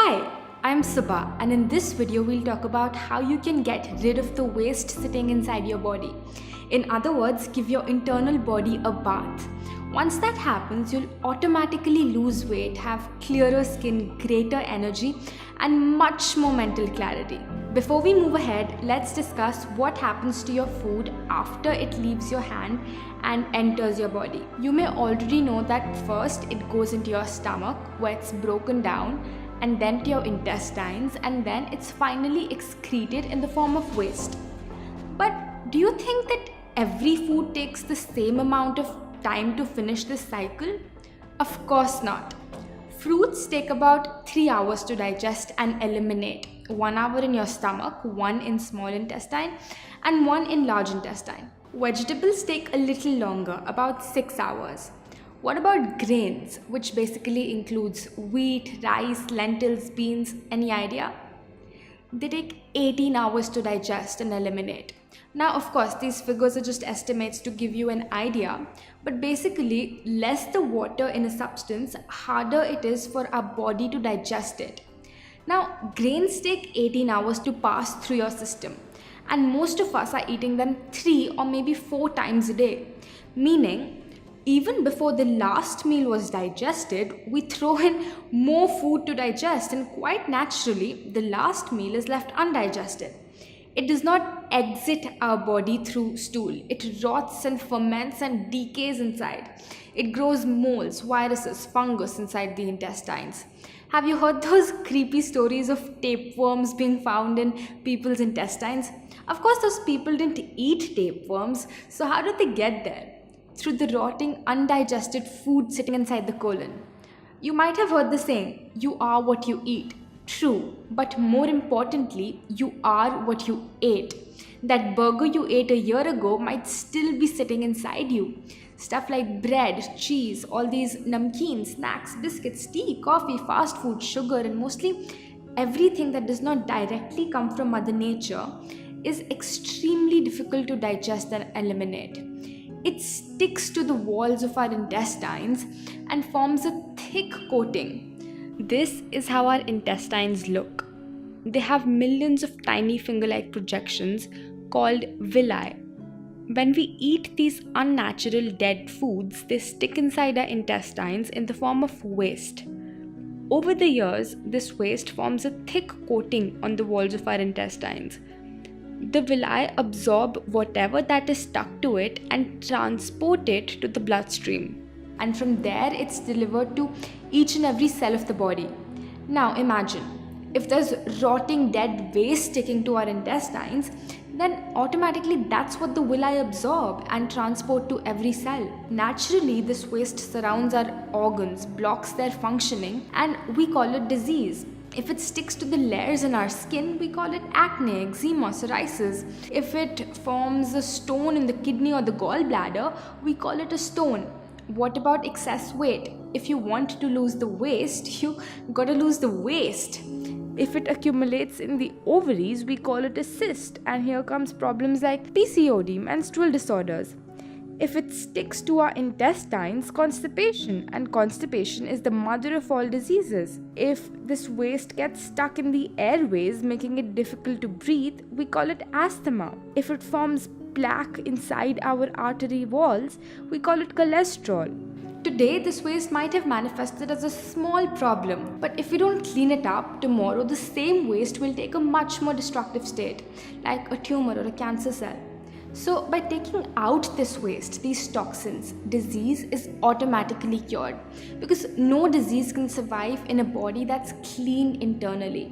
Hi, I'm Subha, and in this video we'll talk about how you can get rid of the waste sitting inside your body. In other words, give your internal body a bath. Once that happens, you'll automatically lose weight, have clearer skin, greater energy, and much more mental clarity. Before we move ahead, let's discuss what happens to your food after it leaves your hand and enters your body. You may already know that first it goes into your stomach where it's broken down, and then to your intestines, and then it's finally excreted in the form of waste. But do you think that every food takes the same amount of time to finish this cycle? Of course not. Fruits take about 3 hours to digest and eliminate. 1 hour in your stomach, 1 in small intestine, and 1 in large intestine. Vegetables take a little longer, about 6 hours. What about grains, which basically includes wheat, rice, lentils, beans? Any idea? They take 18 hours to digest and eliminate. Now, of course, these figures are just estimates to give you an idea, but basically, less the water in a substance, harder it is for our body to digest it. Now, grains take 18 hours to pass through your system, and most of us are eating them 3 or maybe 4 times a day, meaning even before the last meal was digested, we throw in more food to digest, and quite naturally, the last meal is left undigested. It does not exit our body through stool. It rots and ferments and decays inside. It grows molds, viruses, fungus inside the intestines. Have you heard those creepy stories of tapeworms being found in people's intestines? Of course, those people didn't eat tapeworms, so how did they get there? Through the rotting, undigested food sitting inside the colon. You might have heard the saying, you are what you eat. True, but more importantly, you are what you ate. That burger you ate a year ago might still be sitting inside you. Stuff like bread, cheese, all these namkeen, snacks, biscuits, tea, coffee, fast food, sugar, and mostly everything that does not directly come from Mother Nature is extremely difficult to digest and eliminate. It sticks to the walls of our intestines and forms a thick coating. This is how our intestines look. They have millions of tiny finger-like projections called villi. When we eat these unnatural dead foods, they stick inside our intestines in the form of waste. Over the years, this waste forms a thick coating on the walls of our intestines. The villi absorb whatever that is stuck to it and transport it to the bloodstream. And from there, it's delivered to each and every cell of the body. Now imagine, if there's rotting dead waste sticking to our intestines, then automatically that's what the villi absorb and transport to every cell. Naturally, this waste surrounds our organs, blocks their functioning, and we call it disease. If it sticks to the layers in our skin, we call it acne, eczema, psoriasis. If it forms a stone in the kidney or the gallbladder, we call it a stone. What about excess weight? If you want to lose the waste, you gotta lose the waste. If it accumulates in the ovaries, we call it a cyst, and here comes problems like PCOD, menstrual disorders. If it sticks to our intestines, constipation, and constipation is the mother of all diseases. If this waste gets stuck in the airways, making it difficult to breathe, we call it asthma. If it forms plaque inside our artery walls, we call it cholesterol. Today, this waste might have manifested as a small problem, but if we don't clean it up, tomorrow the same waste will take a much more destructive state, like a tumor or a cancer cell. So by taking out this waste, these toxins, disease is automatically cured, because no disease can survive in a body that's clean internally.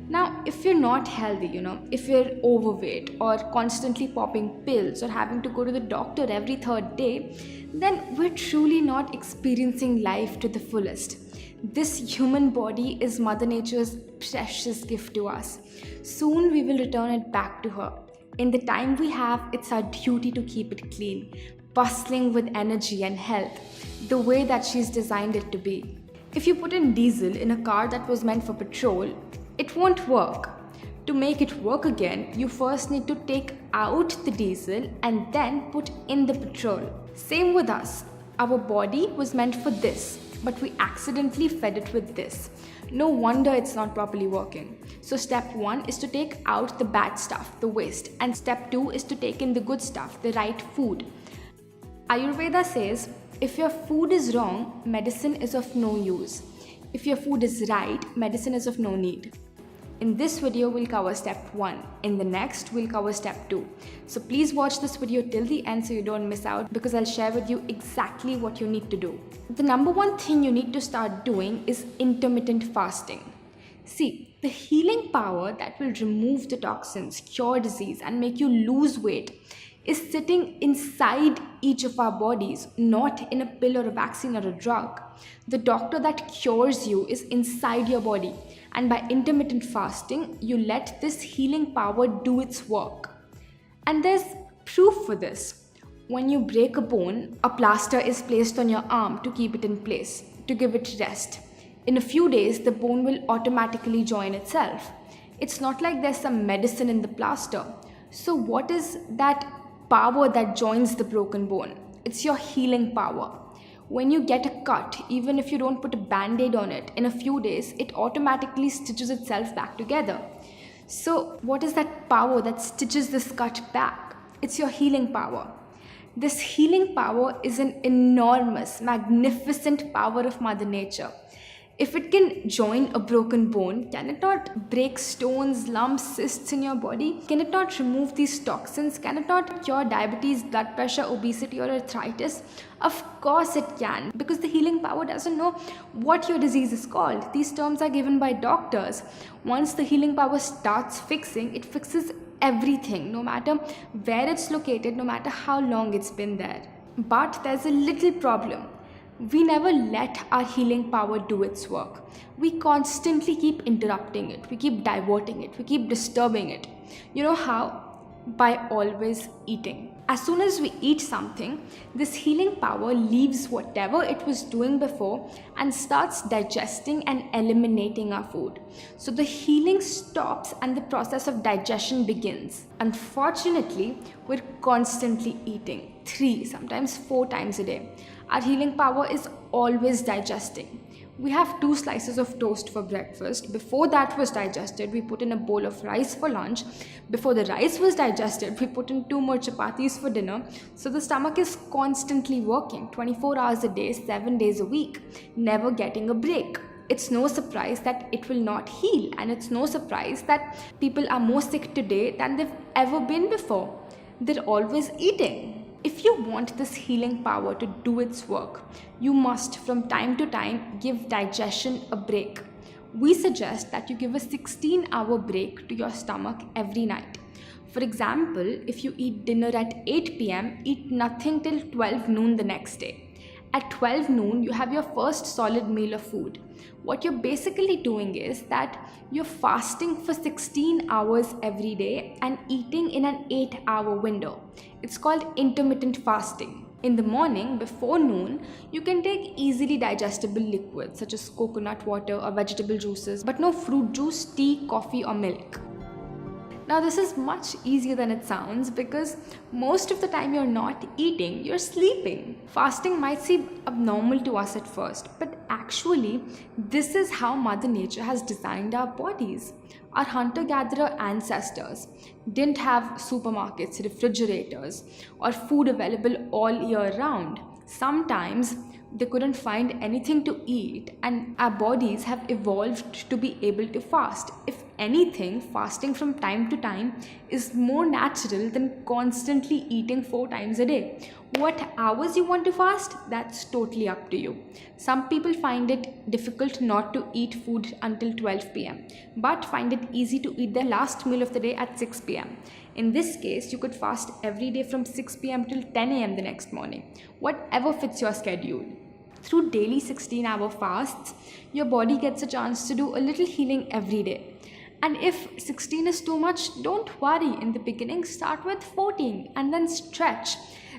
Now, if you're not healthy, if you're overweight or constantly popping pills or having to go to the doctor every 3rd day, then we're truly not experiencing life to the fullest. This human body is Mother Nature's precious gift to us. Soon we will return it back to her. In the time we have, it's our duty to keep it clean, bustling with energy and health, the way that she's designed it to be. If you put in diesel in a car that was meant for petrol, it won't work. To make it work again, you first need to take out the diesel and then put in the petrol. Same with us. Our body was meant for this, but we accidentally fed it with this. No wonder it's not properly working. So step 1 is to take out the bad stuff, the waste, and step 2 is to take in the good stuff, the right food. Ayurveda says, if your food is wrong, medicine is of no use. If your food is right, medicine is of no need. In this video, we'll cover step 1. In the next, we'll cover step 2. So please watch this video till the end so you don't miss out, because I'll share with you exactly what you need to do. The number one thing you need to start doing is intermittent fasting. See, the healing power that will remove the toxins, cure disease, and make you lose weight is sitting inside each of our bodies, not in a pill or a vaccine or a drug. The doctor that cures you is inside your body, and by intermittent fasting, you let this healing power do its work. And there's proof for this. When you break a bone, a plaster is placed on your arm to keep it in place, to give it rest. In a few days, the bone will automatically join itself. It's not like there's some medicine in the plaster. So what is that power that joins the broken bone? It's your healing power. When you get a cut, even if you don't put a band-aid on it, in a few days, it automatically stitches itself back together. So what is that power that stitches this cut back? It's your healing power. This healing power is an enormous, magnificent power of Mother Nature. If it can join a broken bone, can it not break stones, lumps, cysts in your body? Can it not remove these toxins? Can it not cure diabetes, blood pressure, obesity, or arthritis? Of course it can, because the healing power doesn't know what your disease is called. These terms are given by doctors. Once the healing power starts fixing, it fixes everything, no matter where it's located, no matter how long it's been there. But there's a little problem. We never let our healing power do its work. We constantly keep interrupting it. We keep diverting it. We keep disturbing it. You know how? By always eating. As soon as we eat something, this healing power leaves whatever it was doing before and starts digesting and eliminating our food. So the healing stops and the process of digestion begins. Unfortunately, we're constantly eating 3, sometimes 4 times a day. Our healing power is always digesting. We have 2 slices of toast for breakfast. Before that was digested, we put in a bowl of rice for lunch. Before the rice was digested, we put in 2 more chapatis for dinner. So the stomach is constantly working 24 hours a day, 7 days a week, never getting a break. It's no surprise that it will not heal, and it's no surprise that people are more sick today than they've ever been before. They're always eating. If you want this healing power to do its work, you must from time to time give digestion a break. We suggest that you give a 16-hour break to your stomach every night. For example, if you eat dinner at 8 p.m., eat nothing till 12 noon the next day. At 12 noon, you have your first solid meal of food. What you're basically doing is that you're fasting for 16 hours every day and eating in an 8-hour window. It's called intermittent fasting. In the morning, before noon, you can take easily digestible liquids such as coconut water or vegetable juices, but no fruit juice, tea, coffee, or milk. Now this is much easier than it sounds, because most of the time you're not eating, you're sleeping. Fasting might seem abnormal to us at first, but actually this is how Mother Nature has designed our bodies. Our hunter-gatherer ancestors didn't have supermarkets, refrigerators, or food available all year round. Sometimes they couldn't find anything to eat, and our bodies have evolved to be able to fast. If anything, fasting from time to time is more natural than constantly eating 4 times a day. What hours you want to fast, that's totally up to you. Some people find it difficult not to eat food until 12 p.m. but find it easy to eat their last meal of the day at 6 p.m. In this case, you could fast every day from 6 p.m. till 10 a.m. the next morning, whatever fits your schedule. Through daily 16-hour fasts, your body gets a chance to do a little healing every day. And if 16 is too much, don't worry. In the beginning, start with 14 and then stretch.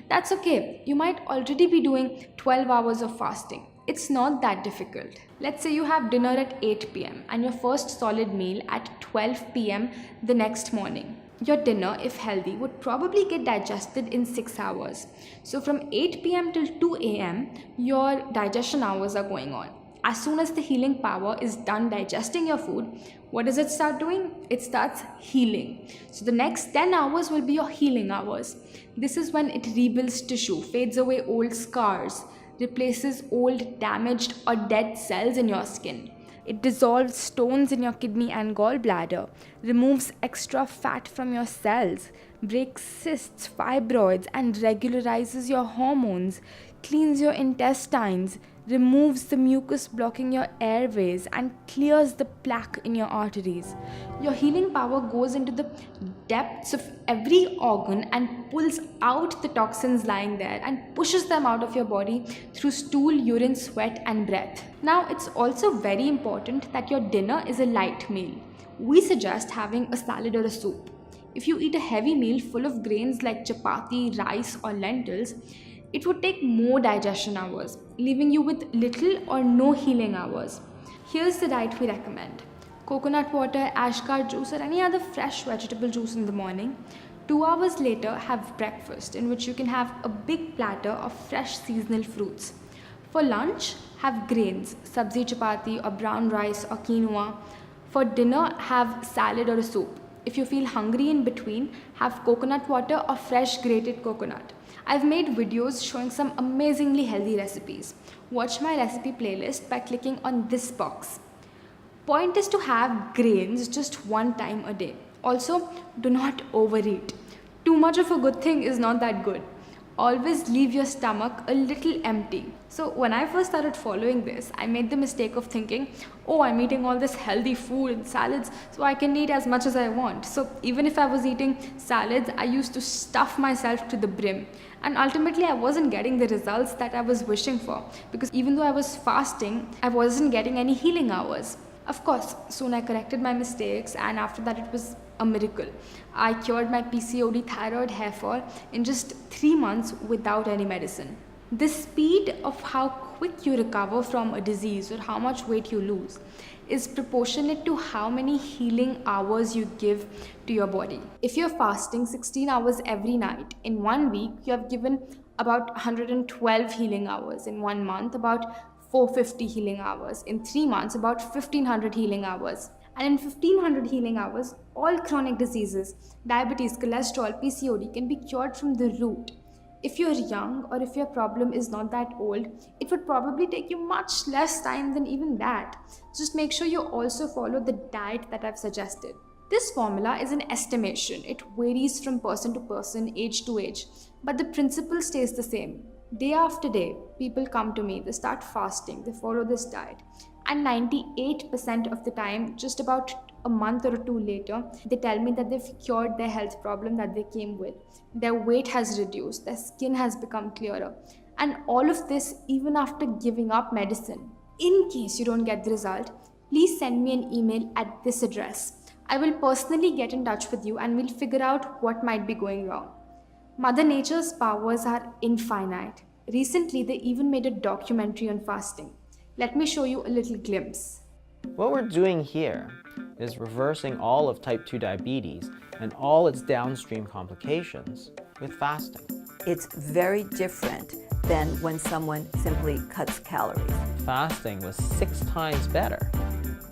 That's okay. You might already be doing 12 hours of fasting. It's not that difficult. Let's say you have dinner at 8 p.m. and your first solid meal at 12 p.m. the next morning. Your dinner, if healthy, would probably get digested in 6 hours. So from 8 p.m. till 2 a.m., your digestion hours are going on. As soon as the healing power is done digesting your food, what does it start doing? It starts healing. So the next 10 hours will be your healing hours. This is when it rebuilds tissue, fades away old scars, replaces old, damaged or dead cells in your skin. It dissolves stones in your kidney and gallbladder, removes extra fat from your cells, breaks cysts, fibroids, and regularizes your hormones, cleans your intestines, removes the mucus blocking your airways, and clears the plaque in your arteries. Your healing power goes into the depths of every organ and pulls out the toxins lying there and pushes them out of your body through stool, urine, sweat, and breath. Now, it's also very important that your dinner is a light meal. We suggest having a salad or a soup. If you eat a heavy meal full of grains like chapati, rice, or lentils, it would take more digestion hours, leaving you with little or no healing hours. Here's the diet we recommend. Coconut water, ashgar juice, or any other fresh vegetable juice in the morning. 2 hours later, have breakfast, in which you can have a big platter of fresh seasonal fruits. For lunch, have grains, sabzi chapati or brown rice or quinoa. For dinner, have salad or a soup. If you feel hungry in between, have coconut water or fresh grated coconut. I've made videos showing some amazingly healthy recipes. Watch my recipe playlist by clicking on this box. Point is to have grains just one time a day. Also, do not overeat. Too much of a good thing is not that good. Always leave your stomach a little empty. So when I first started following this, I made the mistake of thinking, oh, I'm eating all this healthy food and salads, so I can eat as much as I want. So even if I was eating salads, I used to stuff myself to the brim. And ultimately, I wasn't getting the results that I was wishing for, because even though I was fasting, I wasn't getting any healing hours. Of course, soon I corrected my mistakes, and after that it was a miracle. I cured my PCOD, thyroid, hair fall in just 3 months without any medicine. The speed of how quick you recover from a disease or how much weight you lose is proportionate to how many healing hours you give to your body. If you're fasting 16 hours every night, in 1 week you have given about 112 healing hours. In 1 month, about 450 healing hours. In 3 months, about 1500 healing hours. And in 1500 healing hours, all chronic diseases, diabetes, cholesterol, PCOD can be cured from the root. If you're young or if your problem is not that old, it would probably take you much less time than even that. Just make sure you also follow the diet that I've suggested. This formula is an estimation. It varies from person to person, age to age, but the principle stays the same. Day after day, people come to me, they start fasting, they follow this diet, and 98% of the time, just about a month or two later, they tell me that they've cured their health problem that they came with. Their weight has reduced, their skin has become clearer, and all of this even after giving up medicine. In case you don't get the result, please send me an email at this address. I will personally get in touch with you and we'll figure out what might be going wrong. Mother Nature's powers are infinite. Recently, they even made a documentary on fasting. Let me show you a little glimpse. What we're doing here is reversing all of type 2 diabetes and all its downstream complications with fasting. It's very different than when someone simply cuts calories. Fasting was 6 times better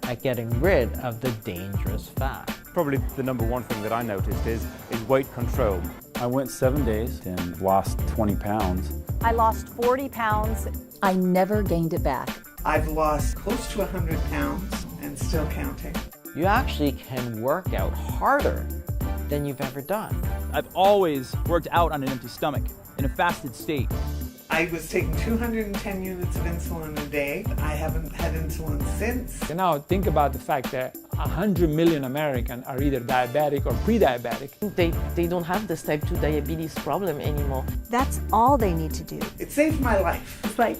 at getting rid of the dangerous fat. Probably the number one thing that I noticed is weight control. I went 7 days and lost 20 pounds. I lost 40 pounds. I never gained it back. I've lost close to 100 pounds and still counting. You actually can work out harder than you've ever done. I've always worked out on an empty stomach, in a fasted state. I was taking 210 units of insulin a day. I haven't had insulin since. Now think about the fact that 100 million Americans are either diabetic or pre-diabetic. They don't have this type 2 diabetes problem anymore. That's all they need to do. It saved my life. It's like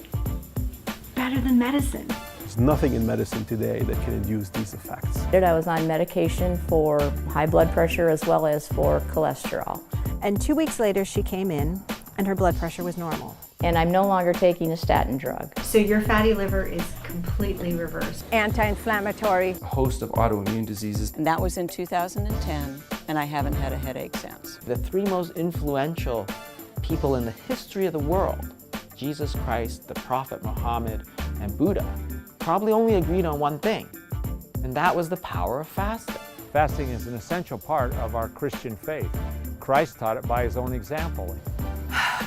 better than medicine. There's nothing in medicine today that can induce these effects. I was on medication for high blood pressure as well as for cholesterol. And 2 weeks later, she came in and her blood pressure was normal. And I'm no longer taking a statin drug. So your fatty liver is completely reversed. Anti-inflammatory. A host of autoimmune diseases. And that was in 2010, and I haven't had a headache since. The 3 most influential people in the history of the world, Jesus Christ, the Prophet Muhammad, and Buddha, probably only agreed on one thing, and that was the power of fasting. Fasting is an essential part of our Christian faith. Christ taught it by his own example.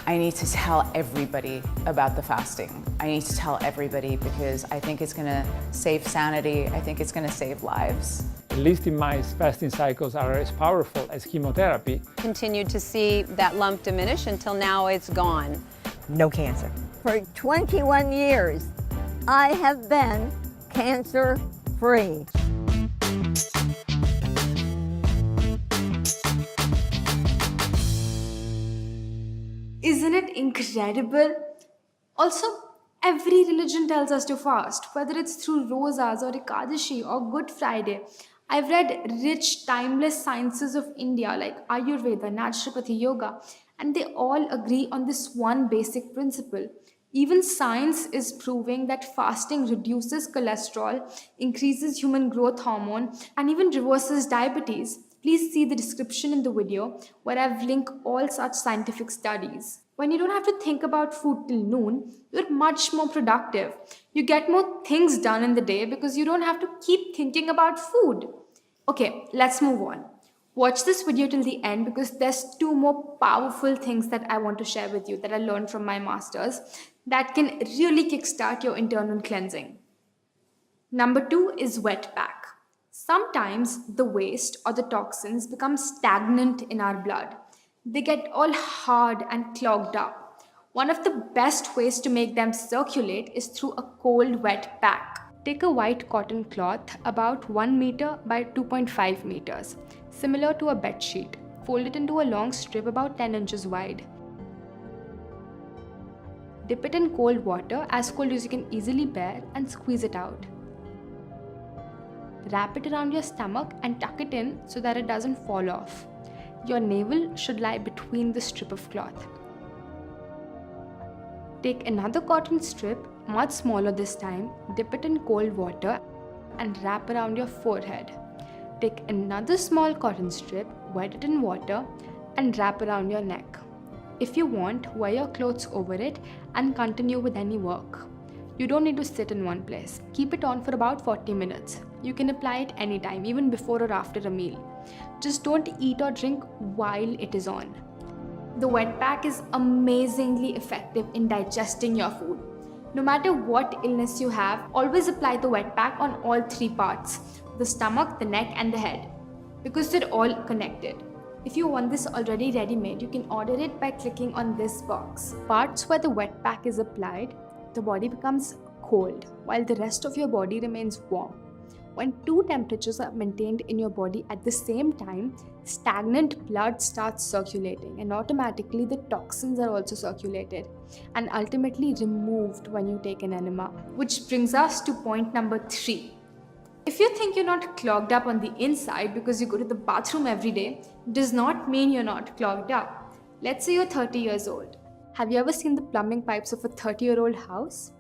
I need to tell everybody about the fasting. I need to tell everybody because I think it's going to save sanity. I think it's going to save lives. At least in my fasting cycles are as powerful as chemotherapy. Continued to see that lump diminish until now it's gone. No cancer. For 21 years, I have been cancer-free. Isn't it incredible? Also, every religion tells us to fast, whether it's through Rosas or Ekadashi or Good Friday. I've read rich, timeless sciences of India like Ayurveda, Naturopathy, Yoga, and they all agree on this one basic principle. Even science is proving that fasting reduces cholesterol, increases human growth hormone, and even reverses diabetes. Please see the description in the video where I've linked all such scientific studies. When you don't have to think about food till noon, you're much more productive. You get more things done in the day because you don't have to keep thinking about food. Okay, let's move on. Watch this video till the end because there's two more powerful things that I want to share with you that I learned from my masters that can really kickstart your internal cleansing. Number 2 is wet pack. Sometimes the waste or the toxins become stagnant in our blood. They get all hard and clogged up. One of the best ways to make them circulate is through a cold wet pack. Take a white cotton cloth about 1 meter by 2.5 meters, similar to a bed sheet. Fold it into a long strip about 10 inches wide. Dip it in cold water, as cold as you can easily bear, and squeeze it out. Wrap it around your stomach and tuck it in so that it doesn't fall off. Your navel should lie between the strip of cloth. Take another cotton strip, much smaller this time, dip it in cold water and wrap around your forehead. Take another small cotton strip, wet it in water and wrap around your neck. If you want, wear your clothes over it and continue with any work. You don't need to sit in one place. Keep it on for about 40 minutes. You can apply it anytime, even before or after a meal. Just don't eat or drink while it is on. The wet pack is amazingly effective in digesting your food. No matter what illness you have, always apply the wet pack on all 3 parts, the stomach, the neck and the head, because they're all connected. If you want this already ready-made, you can order it by clicking on this box. Parts where the wet pack is applied, the body becomes cold, while the rest of your body remains warm. When 2 temperatures are maintained in your body at the same time, stagnant blood starts circulating and automatically the toxins are also circulated and ultimately removed when you take an enema. Which brings us to point number 3. If you think you're not clogged up on the inside because you go to the bathroom every day, does not mean you're not clogged up. Let's say you're 30 years old. Have you ever seen the plumbing pipes of a 30-year-old house?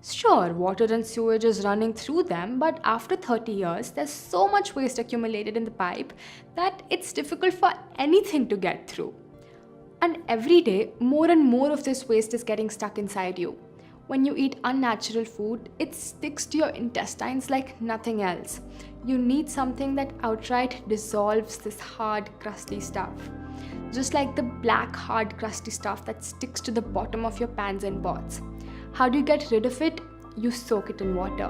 Sure, water and sewage is running through them, but after 30 years, there's so much waste accumulated in the pipe that it's difficult for anything to get through. And every day, more and more of this waste is getting stuck inside you. When you eat unnatural food, it sticks to your intestines like nothing else. You need something that outright dissolves this hard, crusty stuff. Just like the black, hard, crusty stuff that sticks to the bottom of your pans and pots. How do you get rid of it? You soak it in water.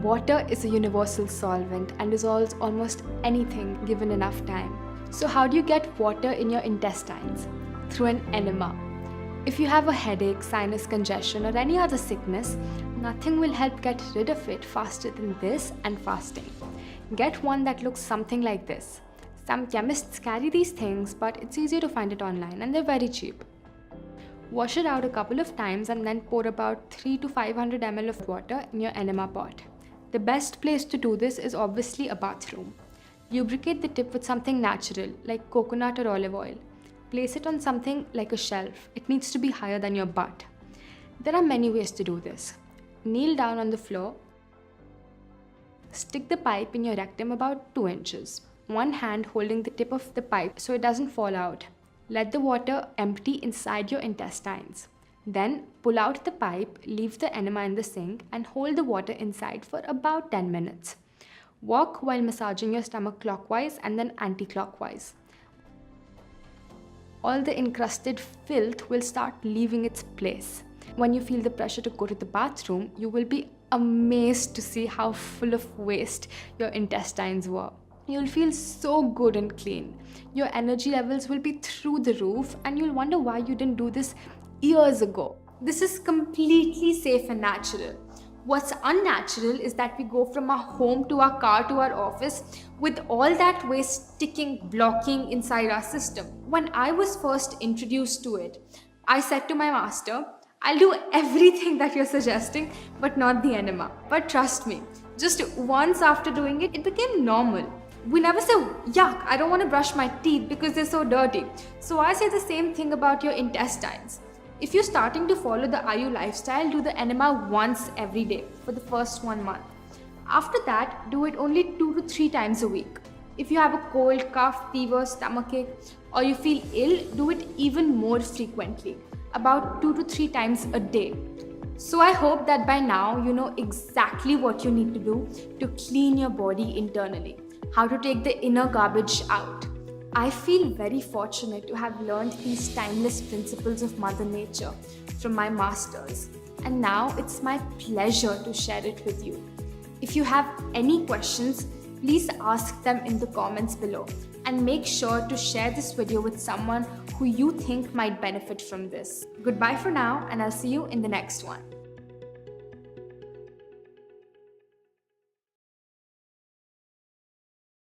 Water is a universal solvent and dissolves almost anything given enough time. So how do you get water in your intestines? Through an enema. If you have a headache, sinus congestion or any other sickness, nothing will help get rid of it faster than this and fasting. Get one that looks something like this. Some chemists carry these things, but it's easy to find it online and they're very cheap. Wash it out a couple of times and then pour about 300 to 500 ml of water in your enema pot. The best place to do this is obviously a bathroom. Lubricate the tip with something natural like coconut or olive oil. Place it on something like a shelf. It needs to be higher than your butt. There are many ways to do this. Kneel down on the floor. Stick the pipe in your rectum about 2 inches. One hand holding the tip of the pipe so it doesn't fall out. Let the water empty inside your intestines. Then pull out the pipe, leave the enema in the sink, and hold the water inside for about 10 minutes. Walk while massaging your stomach clockwise and then anti-clockwise. All the encrusted filth will start leaving its place. When you feel the pressure to go to the bathroom, you will be amazed to see how full of waste your intestines were. You'll feel so good and clean. Your energy levels will be through the roof, and you'll wonder why you didn't do this years ago. This is completely safe and natural. What's unnatural is that we go from our home to our car to our office with all that waste sticking, blocking inside our system. When I was first introduced to it, I said to my master, I'll do everything that you're suggesting, but not the enema. But trust me, just once after doing it, it became normal. We never say, yuck, I don't want to brush my teeth because they're so dirty. So I say the same thing about your intestines. If you're starting to follow the IU lifestyle, do the enema once every day for the first 1 month. After that, do it only 2 to 3 times a week. If you have a cold, cough, fever, stomachache, or you feel ill, do it even more frequently, about 2 to 3 times a day. So I hope that by now you know exactly what you need to do to clean your body internally, how to take the inner garbage out. I feel very fortunate to have learned these timeless principles of Mother Nature from my masters, and now it's my pleasure to share it with you. If you have any questions, please ask them in the comments below, and make sure to share this video with someone who you think might benefit from this. Goodbye for now, and I'll see you in the next one.